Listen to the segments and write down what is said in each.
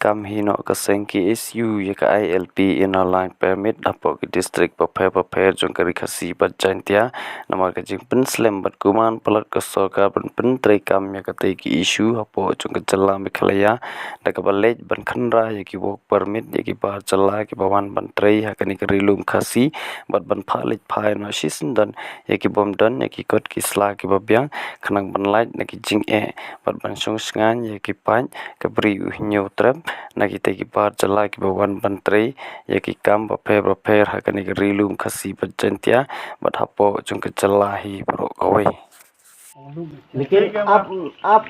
kam hino kaseng ki SU ya ka ILP online permit apo ki district paper jong kari khasi bat jantia namar ka jing pen slam bat kuman palat ka sorkar pen trai kam ya ka tai ki issue apo jong ka jalla mikhlaya da ka balej ban khanra ya ki work permit ya ki bar jalla ki bawan ban trai ha kani kari lum khasi bat ban phalit phai no shisin dan ya ki bom dan ya ki kot ki sla ki babyang khanang ban light na ki jing bat ban song sngan ya ki pan kabri nyu trap na kita ki par jala ki bawan bantri ya ki kam paper hakani ki rilum khasi bajantia bat hapo chung ke jala hi pro kawai लेकिन आप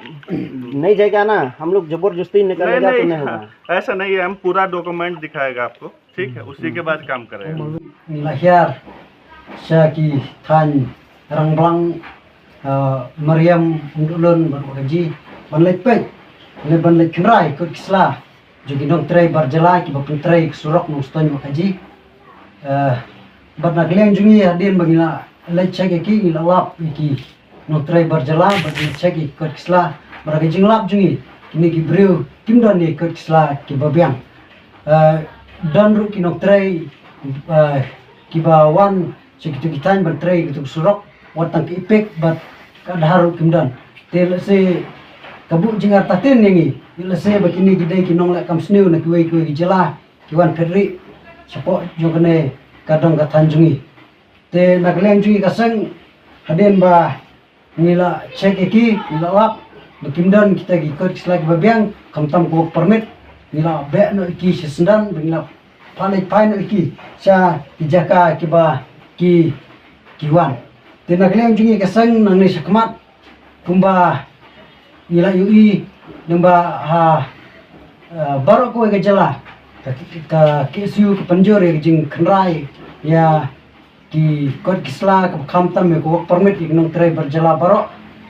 नहीं जाएगा ना, हम लोग जबरदस्ती निकालेगा तो नहीं होगा। ऐसा नहीं है, हम पूरा डॉक्यूमेंट दिखाएगा आपको, ठीक है, उसी के बाद काम करेगा। Lahir syaki than rangblang Maryam ulun berkaji banlek pek le banlek krai ko kisla jogi nong trai barjala ki bapun trai surok nong ston makaji bat nagleng jungi hadin bagila le cheki ki ilalap ki nong trai barjala bat cheki ko kisla baraga jinglap jungi kini ki brew kimdan ni ko kisla ki babyang dan ru ki nong trai ki bawan cheki tu kitan ban trai ki surok watang ki ipek bat kadharu kimdan tel se kabuk jingar tatin yangi ila se bakini gidai ki nong la kam sniu na kuai ki jela ki wan pedri sapo jogane kadang ka tanjungi te nagleng jungi kasang haden ba nila check ki nila lap bakimdan kita ki kot selagi babyang kamtam ko permit nila be no ki sendan nila panai pain ki sa kijaka ki ba ki wan te nagleng jungi kasang nang ni sakmat kumba nila yui namba baru ko ke jala ka KSU ke penjor ke jing khnrai ya ki kot kisla ka khamtam me ko permit ki nong trai berjala baru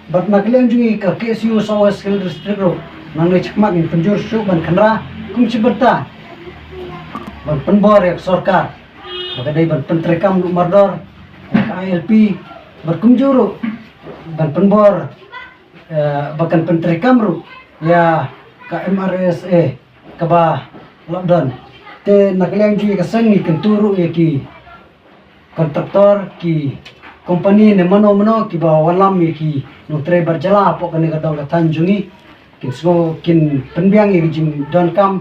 bat nagleng jungi ka KSU Sawas Skill District ro nang le chakmak ni penjor su ban khnra kum ciberta ban penbor ya sarkar maka dai ban pentrekam mardor ILP berkumjuru ban penbor bahkan penteri kamru ya ka MRSA ka ba lockdown te nagleng ji ka sangi kenturu ya ki kontraktor ki company ne mano ki ba walam ya ki no tre berjala po kan ka dong ka tanjungi kin so kin penbiang ya jing don kam